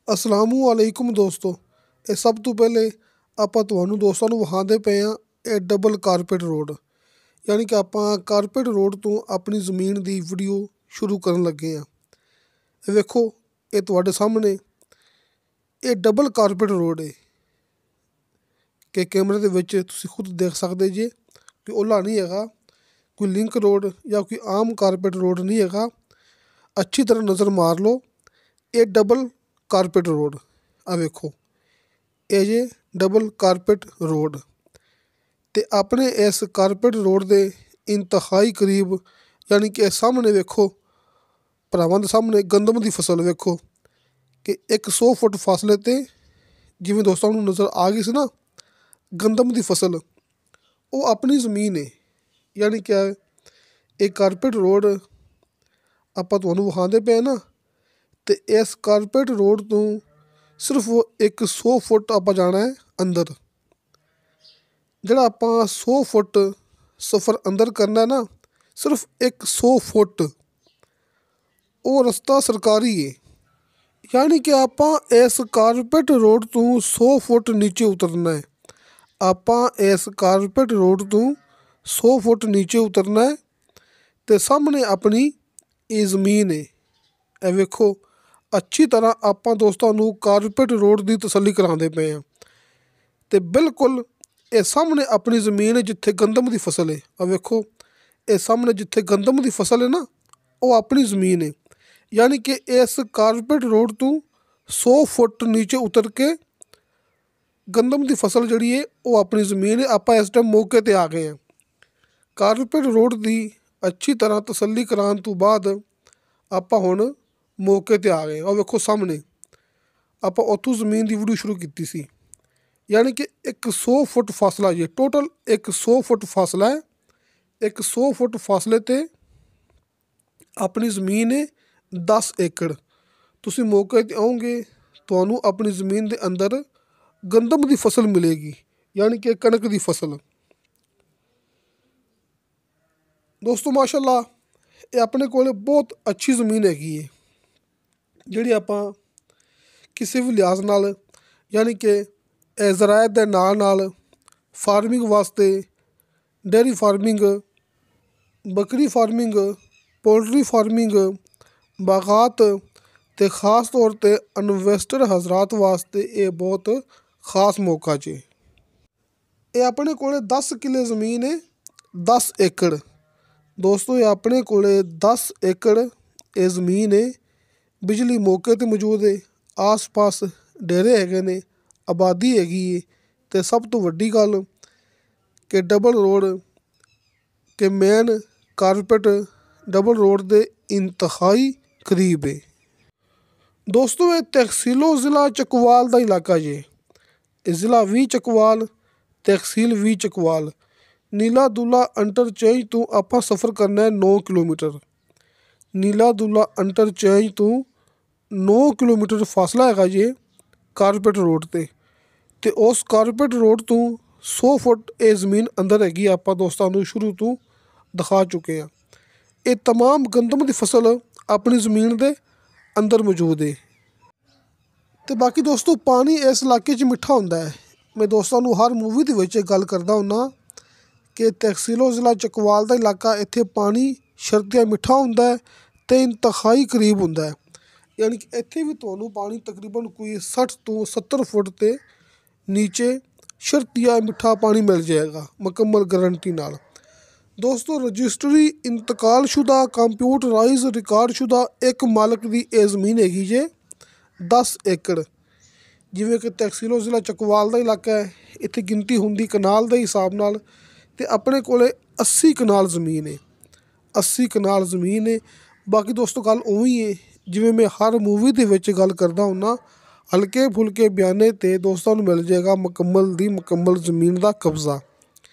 ਅਸਲਾਮੁਅਲੈਕੁਮ ਦੋਸਤੋ, ਇਹ ਸਭ ਤੋਂ ਪਹਿਲੇ ਆਪਾਂ ਤੁਹਾਨੂੰ ਦੋਸਤਾਂ ਨੂੰ ਵਿਖਾਉਂਦੇ ਪਏ ਹਾਂ ਇਹ ਡਬਲ ਕਾਰਪੇਟ ਰੋਡ। ਯਾਨੀ ਕਿ ਆਪਾਂ ਕਾਰਪੇਟ ਰੋਡ ਤੋਂ ਆਪਣੀ ਜ਼ਮੀਨ ਦੀ ਵੀਡੀਓ ਸ਼ੁਰੂ ਕਰਨ ਲੱਗੇ ਹਾਂ। ਇਹ ਵੇਖੋ, ਇਹ ਤੁਹਾਡੇ ਸਾਹਮਣੇ ਇਹ ਡਬਲ ਕਾਰਪੇਟ ਰੋਡ ਹੈ ਕਿ ਕੈਮਰੇ ਦੇ ਵਿੱਚ ਤੁਸੀਂ ਖੁਦ ਦੇਖ ਸਕਦੇ ਜੇ ਕਿ ਓਲਾ ਨਹੀਂ ਹੈਗਾ, ਕੋਈ ਲਿੰਕ ਰੋਡ ਜਾਂ ਕੋਈ ਆਮ ਕਾਰਪੇਟ ਰੋਡ ਨਹੀਂ ਹੈਗਾ। ਅੱਛੀ ਤਰ੍ਹਾਂ ਨਜ਼ਰ ਮਾਰ ਲਓ, ਇਹ ਡਬਲ ਕਾਰਪੇਟ ਰੋਡ ਆ ਵੇਖੋ, ਇਹ ਜੇ ਡਬਲ ਕਾਰਪੇਟ ਰੋਡ। ਅਤੇ ਆਪਣੇ ਇਸ ਕਾਰਪੇਟ ਰੋਡ ਦੇ ਇੰਤਹਾਈ ਕਰੀਬ, ਯਾਨੀ ਕਿ ਸਾਹਮਣੇ ਵੇਖੋ, ਭਰਾਵਾਂ ਦੇ ਸਾਹਮਣੇ ਗੰਦਮ ਦੀ ਫਸਲ ਵੇਖੋ ਕਿ 100 ਫੁੱਟ ਫਾਸਲੇ 'ਤੇ, ਜਿਵੇਂ ਦੋਸਤਾਂ ਨੂੰ ਨਜ਼ਰ ਆ ਗਈ ਸੀ ਨਾ ਗੰਦਮ ਦੀ ਫਸਲ, ਉਹ ਆਪਣੀ ਜ਼ਮੀਨ ਹੈ। ਯਾਨੀ ਕਿ ਇਹ ਕਾਰਪੇਟ ਰੋਡ ਆਪਾਂ ਤੁਹਾਨੂੰ ਵਿਖਾਉਂਦੇ ਪਏ ਨਾ, ਅਤੇ ਇਸ ਕਾਰਪੇਟ ਰੋਡ ਤੋਂ ਸਿਰਫ 100 ਫੁੱਟ ਆਪਾਂ ਜਾਣਾ ਹੈ ਅੰਦਰ। ਜਿਹੜਾ ਆਪਾਂ 100 ਫੁੱਟ ਸਫ਼ਰ ਅੰਦਰ ਕਰਨਾ ਨਾ, ਸਿਰਫ 100 ਫੁੱਟ, ਉਹ ਰਸਤਾ ਸਰਕਾਰੀ ਹੈ। ਯਾਨੀ ਕਿ ਆਪਾਂ ਇਸ ਕਾਰਪੇਟ ਰੋਡ ਤੋਂ 100 ਫੁੱਟ ਨੀਚੇ ਉਤਰਨਾ ਹੈ। ਆਪਾਂ ਇਸ ਕਾਰਪੇਟ ਰੋਡ ਤੋਂ 100 ਫੁੱਟ ਨੀਚੇ ਉਤਰਨਾ ਹੈ ਅਤੇ ਸਾਹਮਣੇ ਆਪਣੀ ਇਹ ਜ਼ਮੀਨ ਹੈ। ਇਹ ਵੇਖੋ, ਅੱਛੀ ਤਰ੍ਹਾਂ ਆਪਾਂ ਦੋਸਤਾਂ ਨੂੰ ਕਾਰਪੇਟ ਰੋਡ ਦੀ ਤਸੱਲੀ ਕਰਾਉਂਦੇ ਪਏ ਹਾਂ। ਅਤੇ ਬਿਲਕੁਲ ਇਹ ਸਾਹਮਣੇ ਆਪਣੀ ਜ਼ਮੀਨ ਹੈ ਜਿੱਥੇ ਗੰਦਮ ਦੀ ਫਸਲ ਹੈ। ਆ ਵੇਖੋ, ਇਹ ਸਾਹਮਣੇ ਜਿੱਥੇ ਗੰਦਮ ਦੀ ਫਸਲ ਹੈ ਨਾ, ਉਹ ਆਪਣੀ ਜ਼ਮੀਨ ਹੈ। ਯਾਨੀ ਕਿ ਇਸ ਕਾਰਪੇਟ ਰੋਡ ਤੋਂ 100 ਫੁੱਟ ਨੀਚੇ ਉਤਰ ਕੇ ਗੰਦਮ ਦੀ ਫਸਲ ਜਿਹੜੀ ਹੈ ਉਹ ਆਪਣੀ ਜ਼ਮੀਨ ਹੈ। ਆਪਾਂ ਇਸ ਟਾਈਮ ਮੌਕੇ 'ਤੇ ਆ ਗਏ ਹਾਂ। ਕਾਰਪੇਟ ਰੋਡ ਦੀ ਅੱਛੀ ਤਰ੍ਹਾਂ ਤਸੱਲੀ ਕਰਾਉਣ ਤੋਂ ਬਾਅਦ ਆਪਾਂ ਹੁਣ ਮੌਕੇ 'ਤੇ ਆ ਗਏ। ਉਹ ਵੇਖੋ ਸਾਹਮਣੇ ਆਪਾਂ ਉੱਥੋਂ ਜ਼ਮੀਨ ਦੀ ਵੀਡੀਓ ਸ਼ੁਰੂ ਕੀਤੀ ਸੀ। ਯਾਨੀ ਕਿ 100 ਫੁੱਟ ਫਾਸਲਾ ਜੇ, ਟੋਟਲ 100 ਫੁੱਟ ਫਾਸਲਾ ਹੈ। 100 ਫੁੱਟ ਫਾਸਲੇ 'ਤੇ ਆਪਣੀ ਜ਼ਮੀਨ ਹੈ 10 ਏਕੜ। ਤੁਸੀਂ ਮੌਕੇ 'ਤੇ ਆਓਗੇ, ਤੁਹਾਨੂੰ ਆਪਣੀ ਜ਼ਮੀਨ ਦੇ ਅੰਦਰ ਗੰਦਮ ਦੀ ਫਸਲ ਮਿਲੇਗੀ, ਯਾਨੀ ਕਿ ਕਣਕ ਦੀ ਫਸਲ। ਦੋਸਤੋ ਮਾਸ਼ਾਅੱਲਾ, ਇਹ ਆਪਣੇ ਕੋਲ ਬਹੁਤ ਅੱਛੀ ਜ਼ਮੀਨ ਹੈਗੀ ਹੈ, ਜਿਹੜੀ ਆਪਾਂ ਕਿਸੇ ਵੀ ਲਿਹਾਜ਼ ਨਾਲ, ਯਾਨੀ ਕਿ ਜ਼ਰਾਇਤ ਦੇ ਨਾਲ ਨਾਲ ਫਾਰਮਿੰਗ ਵਾਸਤੇ, ਡੇਅਰੀ ਫਾਰਮਿੰਗ, ਬੱਕਰੀ ਫਾਰਮਿੰਗ, ਪੋਲਟਰੀ ਫਾਰਮਿੰਗ, ਬਾਗਾਤ ਅਤੇ ਖ਼ਾਸ ਤੌਰ 'ਤੇ ਇਨਵੈਸਟਰ ਹਜ਼ਰਾਤ ਵਾਸਤੇ ਇਹ ਬਹੁਤ ਖ਼ਾਸ ਮੌਕਾ ਜੇ। ਇਹ ਆਪਣੇ ਕੋਲ 10 ਕਿੱਲੇ ਜ਼ਮੀਨ ਹੈ, 10 ਏਕੜ। ਦੋਸਤੋ, ਇਹ ਆਪਣੇ ਕੋਲ 10 ਏਕੜ ਇਹ ਜ਼ਮੀਨ ਹੈ। ਬਿਜਲੀ ਮੌਕੇ 'ਤੇ ਮੌਜੂਦ ਹੈ, ਆਸ ਪਾਸ ਡੇਰੇ ਹੈਗੇ ਨੇ, ਆਬਾਦੀ ਹੈਗੀ ਹੈ, ਅਤੇ ਸਭ ਤੋਂ ਵੱਡੀ ਗੱਲ ਕਿ ਡਬਲ ਰੋਡ ਕਿ ਮੇਨ ਕਾਰਪੇਟ ਡਬਲ ਰੋਡ ਦੇ ਇੰਤਹਾਈ ਕਰੀਬ ਹੈ। ਦੋਸਤੋ, ਇਹ ਤਹਿਸੀਲੋ ਜ਼ਿਲ੍ਹਾ ਚੱਕਵਾਲ ਦਾ ਇਲਾਕਾ ਜੇ। ਇਹ ਜ਼ਿਲ੍ਹਾ ਵੀ ਚੱਕਵਾਲ, ਤਹਿਸੀਲ ਵੀ ਚੱਕਵਾਲ। ਨੀਲਾ ਦੁੱਲਾ ਇੰਟਰਚੇਂਜ ਤੋਂ ਆਪਾਂ ਸਫ਼ਰ ਕਰਨਾ ਹੈ 9 ਕਿਲੋਮੀਟਰ। ਨੀਲਾ ਦੁੱਲਾ ਇੰਟਰਚੇਂਜ ਤੋਂ 9 ਕਿਲੋਮੀਟਰ ਫਾਸਲਾ ਹੈਗਾ ਜੇ ਕਾਰਪੇਟ ਰੋਡ 'ਤੇ। ਅਤੇ ਉਸ ਕਾਰਪੇਟ ਰੋਡ ਤੋਂ 100 ਫੁੱਟ ਇਹ ਜ਼ਮੀਨ ਅੰਦਰ ਹੈਗੀ, ਆਪਾਂ ਦੋਸਤਾਂ ਨੂੰ ਸ਼ੁਰੂ ਤੋਂ ਦਿਖਾ ਚੁੱਕੇ ਹਾਂ। ਇਹ ਤਮਾਮ ਗੰਦਮ ਦੀ ਫਸਲ ਆਪਣੀ ਜ਼ਮੀਨ ਦੇ ਅੰਦਰ ਮੌਜੂਦ ਹੈ। ਅਤੇ ਬਾਕੀ ਦੋਸਤੋ, ਪਾਣੀ ਇਸ ਇਲਾਕੇ 'ਚ ਮਿੱਠਾ ਹੁੰਦਾ ਹੈ। ਮੈਂ ਦੋਸਤਾਂ ਨੂੰ ਹਰ ਮੂਵੀ ਦੇ ਵਿੱਚ ਗੱਲ ਕਰਦਾ ਹੁੰਦਾ ਕਿ ਤਹਿਸੀਲੋ ਜ਼ਿਲ੍ਹਾ ਚੱਕਵਾਲ ਦਾ ਇਲਾਕਾ, ਇੱਥੇ ਪਾਣੀ ਸ਼ਰਤੀਆ ਮਿੱਠਾ ਹੁੰਦਾ ਹੈ ਅਤੇ ਇੰਤਹਾਈ ਕਰੀਬ ਹੁੰਦਾ ਹੈ। ਯਾਨੀ ਕਿ ਇੱਥੇ ਵੀ ਤੁਹਾਨੂੰ ਪਾਣੀ ਤਕਰੀਬਨ ਕੋਈ 60 ਤੋਂ 70 ਫੁੱਟ 'ਤੇ ਨੀਚੇ ਸ਼ਰਤੀਆ ਮਿੱਠਾ ਪਾਣੀ ਮਿਲ ਜਾਏਗਾ, ਮੁਕੰਮਲ ਗਰੰਟੀ ਨਾਲ। ਦੋਸਤੋ, ਰਜਿਸਟਰੀ ਇੰਤਕਾਲਸ਼ੁਦਾ ਕੰਪਿਊਟਰਾਈਜ਼ ਰਿਕਾਰਡਸ਼ੁਦਾ ਇੱਕ ਮਾਲਕ ਦੀ ਇਹ ਜ਼ਮੀਨ ਹੈਗੀ ਜੇ 10 ਏਕੜ। ਜਿਵੇਂ ਕਿ ਤਹਿਸੀਲੋ ਜ਼ਿਲ੍ਹਾ ਚੱਕਵਾਲ ਦਾ ਇਲਾਕਾ ਹੈ, ਇੱਥੇ ਗਿਣਤੀ ਹੁੰਦੀ ਕਨਾਲ ਦੇ ਹਿਸਾਬ ਨਾਲ, ਅਤੇ ਆਪਣੇ ਕੋਲ 80 ਕਨਾਲ ਜ਼ਮੀਨ ਹੈ। 80 ਕਨਾਲ ਜ਼ਮੀਨ ਹੈ। ਬਾਕੀ ਦੋਸਤੋ ਗੱਲ ਉਵੇਂ ਹੈ ਜਿਵੇਂ ਮੈਂ ਹਰ ਮੂਵੀ ਦੇ ਵਿੱਚ ਗੱਲ ਕਰਦਾ ਹੁੰਦਾ, ਹਲਕੇ ਫੁਲਕੇ ਬਿਆਨੇ 'ਤੇ ਦੋਸਤਾਂ ਨੂੰ ਮਿਲ ਜਾਏਗਾ ਮੁਕੰਮਲ ਦੀ ਮੁਕੰਮਲ ਜ਼ਮੀਨ ਦਾ ਕਬਜ਼ਾ।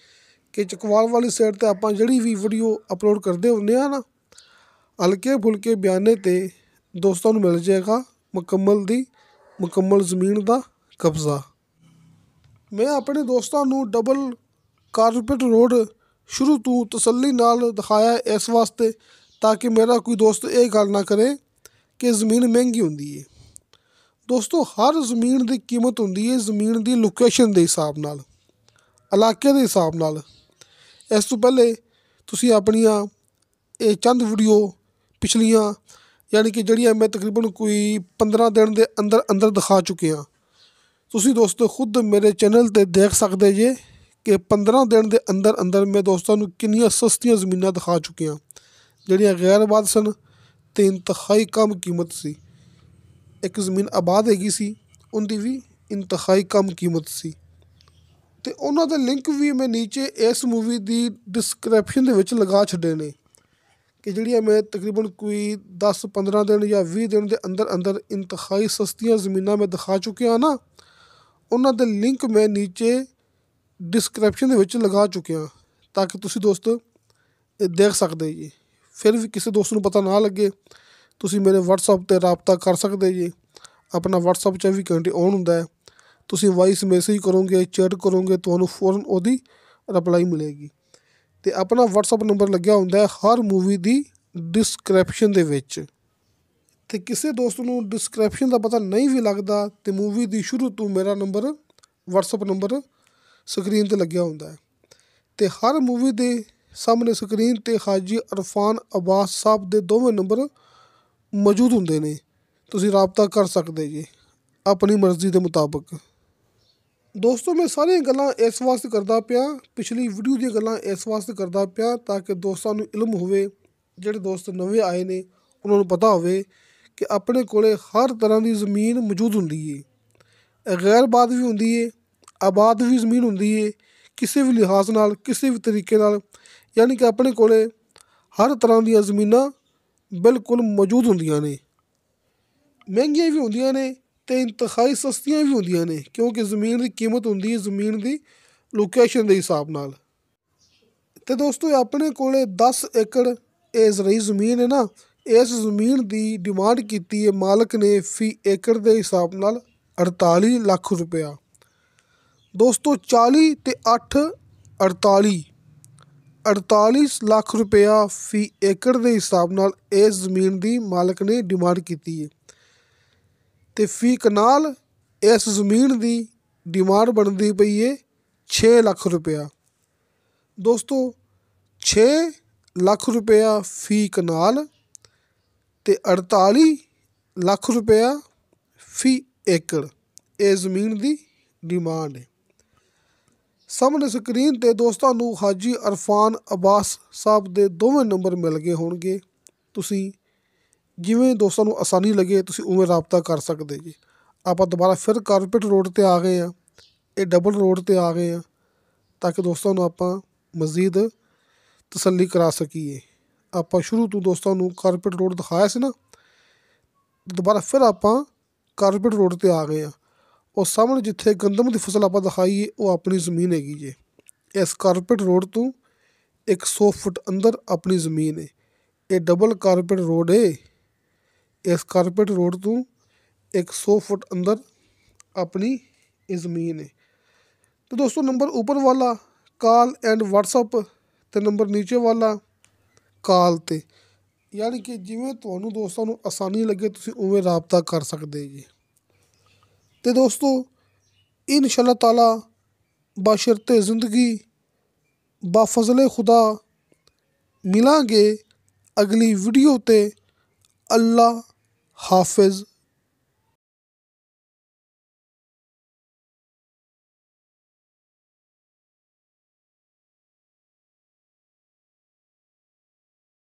ਕਿ ਚੱਕਵਾਲ ਵਾਲੀ ਸਾਈਡ 'ਤੇ ਆਪਾਂ ਜਿਹੜੀ ਵੀ ਵੀਡੀਓ ਅਪਲੋਡ ਕਰਦੇ ਹੁੰਦੇ ਹਾਂ ਨਾ, ਹਲਕੇ ਫੁਲਕੇ ਬਿਆਨੇ 'ਤੇ ਦੋਸਤਾਂ ਨੂੰ ਮਿਲ ਜਾਏਗਾ ਮੁਕੰਮਲ ਦੀ ਮੁਕੰਮਲ ਜ਼ਮੀਨ ਦਾ ਕਬਜ਼ਾ। ਮੈਂ ਆਪਣੇ ਦੋਸਤਾਂ ਨੂੰ ਡਬਲ ਕਾਰਪੇਟ ਰੋਡ ਸ਼ੁਰੂ ਤੋਂ ਤਸੱਲੀ ਨਾਲ ਦਿਖਾਇਆ ਇਸ ਵਾਸਤੇ ਤਾਂ ਕਿ ਮੇਰਾ ਕੋਈ ਦੋਸਤ ਇਹ ਗੱਲ ਨਾ ਕਰੇ ਕਿ ਜ਼ਮੀਨ ਮਹਿੰਗੀ ਹੁੰਦੀ ਹੈ। ਦੋਸਤੋ ਹਰ ਜ਼ਮੀਨ ਦੀ ਕੀਮਤ ਹੁੰਦੀ ਹੈ ਜ਼ਮੀਨ ਦੀ ਲੋਕੇਸ਼ਨ ਦੇ ਹਿਸਾਬ ਨਾਲ, ਇਲਾਕੇ ਦੇ ਹਿਸਾਬ ਨਾਲ। ਇਸ ਤੋਂ ਪਹਿਲੇ ਤੁਸੀਂ ਆਪਣੀਆਂ ਇਹ ਚੰਦ ਵੀਡੀਓ ਪਿਛਲੀਆਂ ਯਾਨੀ ਕਿ ਜਿਹੜੀਆਂ ਮੈਂ ਤਕਰੀਬਨ ਕੋਈ 15 ਦਿਨ ਦੇ ਅੰਦਰ ਅੰਦਰ ਦਿਖਾ ਚੁੱਕਿਆ। ਤੁਸੀਂ ਦੋਸਤੋ ਖੁਦ ਮੇਰੇ ਚੈਨਲ 'ਤੇ ਦੇਖ ਸਕਦੇ ਜੇ ਕਿ 15 ਦਿਨ ਦੇ ਅੰਦਰ ਅੰਦਰ ਮੈਂ ਦੋਸਤਾਂ ਨੂੰ ਕਿੰਨੀਆਂ ਸਸਤੀਆਂ ਜ਼ਮੀਨਾਂ ਦਿਖਾ ਚੁੱਕਿਆ ਜਿਹੜੀਆਂ ਗੈਰ ਆਬਾਦ ਸਨ ਅਤੇ ਇੰਤਹਾਈ ਕਮ ਕੀਮਤ ਸੀ। ਇੱਕ ਜ਼ਮੀਨ ਆਬਾਦ ਹੈਗੀ ਸੀ, ਉਹਦੀ ਵੀ ਇੰਤਹਾਈ ਕਮ ਕੀਮਤ ਸੀ, ਅਤੇ ਉਹਨਾਂ ਦੇ ਲਿੰਕ ਵੀ ਮੈਂ ਨੀਚੇ ਇਸ ਮੂਵੀ ਦੀ ਡਿਸਕ੍ਰਿਪਸ਼ਨ ਦੇ ਵਿੱਚ ਲਗਾ ਛੱਡੇ ਨੇ ਕਿ ਜਿਹੜੀਆਂ ਮੈਂ ਤਕਰੀਬਨ ਕੋਈ 10-15 ਦਿਨ ਜਾਂ 20 ਦਿਨ ਦੇ ਅੰਦਰ ਅੰਦਰ ਇੰਤਹਾਈ ਸਸਤੀਆਂ ਜ਼ਮੀਨਾਂ ਮੈਂ ਦਿਖਾ ਚੁੱਕਿਆ ਨਾ, ਉਹਨਾਂ ਦੇ ਲਿੰਕ ਮੈਂ ਨੀਚੇ ਡਿਸਕ੍ਰਿਪਸ਼ਨ ਦੇ ਵਿੱਚ ਲਗਾ ਚੁੱਕਿਆ ਤਾਂ ਕਿ ਤੁਸੀਂ ਦੋਸਤ ਇਹ ਦੇਖ ਸਕਦੇ ਜੀ। ਫਿਰ ਵੀ ਕਿਸੇ ਦੋਸਤ ਨੂੰ ਪਤਾ ਨਾ ਲੱਗੇ, ਤੁਸੀਂ ਮੇਰੇ ਵਟਸਐਪ 'ਤੇ ਰਾਬਤਾ ਕਰ ਸਕਦੇ ਜੀ। ਆਪਣਾ ਵਟਸਐਪ 24 ਘੰਟੇ ਔਨ ਹੁੰਦਾ ਹੈ। ਤੁਸੀਂ ਵਾਇਸ ਮੈਸੇਜ ਕਰੋਗੇ, ਚੈਟ ਕਰੋਗੇ, ਤੁਹਾਨੂੰ ਫੌਰਨ ਉਹਦੀ ਰਿਪਲਾਈ ਮਿਲੇਗੀ। ਅਤੇ ਆਪਣਾ ਵਟਸਐਪ ਨੰਬਰ ਲੱਗਿਆ ਹੁੰਦਾ ਹੈ ਹਰ ਮੂਵੀ ਦੀ ਡਿਸਕ੍ਰਿਪਸ਼ਨ ਦੇ ਵਿੱਚ। ਅਤੇ ਕਿਸੇ ਦੋਸਤ ਨੂੰ ਡਿਸਕ੍ਰਿਪਸ਼ਨ ਦਾ ਪਤਾ ਨਹੀਂ ਵੀ ਲੱਗਦਾ ਅਤੇ ਮੂਵੀ ਦੀ ਸ਼ੁਰੂ ਤੋਂ ਮੇਰਾ ਨੰਬਰ ਵਟਸਐਪ ਨੰਬਰ ਸਕਰੀਨ 'ਤੇ ਲੱਗਿਆ ਹੁੰਦਾ ਹੈ। ਅਤੇ ਹਰ ਮੂਵੀ ਦੇ ਸਾਹਮਣੇ ਸਕਰੀਨ 'ਤੇ ਹਾਜੀ ਅਰਫਾਨ ਅਬਾਸ ਸਾਹਿਬ ਦੇ ਦੋਵੇਂ ਨੰਬਰ ਮੌਜੂਦ ਹੁੰਦੇ ਨੇ। ਤੁਸੀਂ ਰਾਬਤਾ ਕਰ ਸਕਦੇ ਜੀ ਆਪਣੀ ਮਰਜ਼ੀ ਦੇ ਮੁਤਾਬਕ। ਦੋਸਤੋ ਮੈਂ ਸਾਰੀਆਂ ਗੱਲਾਂ ਇਸ ਵਾਸਤੇ ਕਰਦਾ ਪਿਆ, ਪਿਛਲੀ ਵੀਡੀਓ ਦੀਆਂ ਗੱਲਾਂ ਇਸ ਵਾਸਤੇ ਕਰਦਾ ਪਿਆ ਤਾਂ ਕਿ ਦੋਸਤਾਂ ਨੂੰ ਇਲਮ ਹੋਵੇ, ਜਿਹੜੇ ਦੋਸਤ ਨਵੇਂ ਆਏ ਨੇ ਉਹਨਾਂ ਨੂੰ ਪਤਾ ਹੋਵੇ ਕਿ ਆਪਣੇ ਕੋਲ ਹਰ ਤਰ੍ਹਾਂ ਦੀ ਜ਼ਮੀਨ ਮੌਜੂਦ ਹੁੰਦੀ ਹੈ। ਗੈਰ ਆਬਾਦ ਵੀ ਹੁੰਦੀ ਹੈ, ਆਬਾਦ ਵੀ ਜ਼ਮੀਨ ਹੁੰਦੀ ਹੈ, ਕਿਸੇ ਵੀ ਲਿਹਾਜ਼ ਨਾਲ, ਕਿਸੇ ਵੀ ਤਰੀਕੇ ਨਾਲ, ਯਾਨੀ ਕਿ ਆਪਣੇ ਕੋਲ ਹਰ ਤਰ੍ਹਾਂ ਦੀਆਂ ਜ਼ਮੀਨਾਂ ਬਿਲਕੁਲ ਮੌਜੂਦ ਹੁੰਦੀਆਂ ਨੇ। ਮਹਿੰਗੀਆਂ ਵੀ ਹੁੰਦੀਆਂ ਨੇ ਅਤੇ ਇੰਤਹਾਈ ਸਸਤੀਆਂ ਵੀ ਹੁੰਦੀਆਂ ਨੇ, ਕਿਉਂਕਿ ਜ਼ਮੀਨ ਦੀ ਕੀਮਤ ਹੁੰਦੀ ਹੈ ਜ਼ਮੀਨ ਦੀ ਲੋਕੇਸ਼ਨ ਦੇ ਹਿਸਾਬ ਨਾਲ। ਅਤੇ ਦੋਸਤੋ ਆਪਣੇ ਕੋਲ 10 ਏਕੜ ਇਹ ਜ਼ਰਈ ਜ਼ਮੀਨ ਹੈ ਨਾ, ਇਸ ਜ਼ਮੀਨ ਦੀ ਡਿਮਾਂਡ ਕੀਤੀ ਹੈ ਮਾਲਕ ਨੇ ਫੀ ਏਕੜ ਦੇ ਹਿਸਾਬ ਨਾਲ 48 ਲੱਖ ਰੁਪਇਆ। ਦੋਸਤੋ 40 ਅਤੇ 8 48 ਲੱਖ ਰੁਪਇਆ ਫੀ ਏਕੜ ਦੇ ਹਿਸਾਬ ਨਾਲ ਇਸ ਜ਼ਮੀਨ ਦੀ ਮਾਲਕ ਨੇ ਡਿਮਾਂਡ ਕੀਤੀ ਹੈ। ਅਤੇ ਫੀ ਕਨਾਲ ਇਸ ਜ਼ਮੀਨ ਦੀ ਡਿਮਾਂਡ ਬਣਦੀ ਪਈ ਹੈ 6 ਲੱਖ ਰੁਪਇਆ। ਦੋਸਤੋ 6 ਲੱਖ ਰੁਪਇਆ ਫੀ ਕਨਾਲ ਅਤੇ 48 ਲੱਖ ਰੁਪਇਆ ਫੀ ਏਕੜ ਇਹ ਜ਼ਮੀਨ ਦੀ ਡਿਮਾਂਡ ਹੈ। ਸਾਹਮਣੇ ਸਕਰੀਨ 'ਤੇ ਦੋਸਤਾਂ ਨੂੰ ਹਾਜੀ ਅਰਫਾਨ ਅਬਾਸ ਸਾਹਿਬ ਦੇ ਦੋਵੇਂ ਨੰਬਰ ਮਿਲ ਗਏ ਹੋਣਗੇ। ਤੁਸੀਂ ਜਿਵੇਂ ਦੋਸਤਾਂ ਨੂੰ ਆਸਾਨੀ ਲੱਗੇ ਤੁਸੀਂ ਉਵੇਂ ਰਾਬਤਾ ਕਰ ਸਕਦੇ ਜੀ। ਆਪਾਂ ਦੁਬਾਰਾ ਫਿਰ ਕਾਰਪੇਟ ਰੋਡ 'ਤੇ ਆ ਗਏ ਹਾਂ, ਇਹ ਡਬਲ ਰੋਡ 'ਤੇ ਆ ਗਏ ਹਾਂ ਤਾਂ ਕਿ ਦੋਸਤਾਂ ਨੂੰ ਆਪਾਂ ਮਜ਼ੀਦ ਤਸੱਲੀ ਕਰਾ ਸਕੀਏ। ਆਪਾਂ ਸ਼ੁਰੂ ਤੋਂ ਦੋਸਤਾਂ ਨੂੰ ਕਾਰਪੇਟ ਰੋਡ ਦਿਖਾਇਆ ਸੀ ਨਾ, ਦੁਬਾਰਾ ਫਿਰ ਆਪਾਂ ਕਾਰਪੇਟ ਰੋਡ 'ਤੇ ਆ ਗਏ ਹਾਂ। ਉਹ ਸਾਹਮਣੇ ਜਿੱਥੇ ਗੰਦਮ ਦੀ ਫਸਲ ਆਪਾਂ ਦਿਖਾਈ ਹੈ ਉਹ ਆਪਣੀ ਜ਼ਮੀਨ ਹੈਗੀ ਜੇ। ਇਸ ਕਾਰਪੇਟ ਰੋਡ ਤੋਂ 100 ਫੁੱਟ ਅੰਦਰ ਆਪਣੀ ਜ਼ਮੀਨ ਹੈ। ਇਹ ਡਬਲ ਕਾਰਪੇਟ ਰੋਡ ਹੈ। ਇਸ ਕਾਰਪੇਟ ਰੋਡ ਤੋਂ 100 ਫੁੱਟ ਅੰਦਰ ਆਪਣੀ ਇਹ ਜ਼ਮੀਨ ਹੈ। तो दोस्तों नंबर ऊपर वाला कॉल एंड व्हाट्सअप ਤੇ ਨੰਬਰ ਨੀਚੇ ਵਾਲਾ ਕਾਲ 'ਤੇ, ਯਾਨੀ ਕਿ ਜਿਵੇਂ ਤੁਹਾਨੂੰ ਦੋਸਤਾਂ ਨੂੰ ਆਸਾਨੀ ਲੱਗੇ ਤੁਸੀਂ ਉਵੇਂ ਰਾਬਤਾ ਕਰ ਸਕਦੇ ਜੀ। ਅਤੇ ਦੋਸਤੋ ਇਨਸ਼ਾ ਅੱਲਾਹ ਤਾਲਾ ਬਸ਼ਰਤੇ ਜ਼ਿੰਦਗੀ ਬਾਫਜ਼ਲੇ ਖੁਦਾ ਮਿਲਾਂਗੇ ਅਗਲੀ ਵੀਡੀਓ 'ਤੇ। ਅੱਲਾ ਹਾਫਿਜ਼।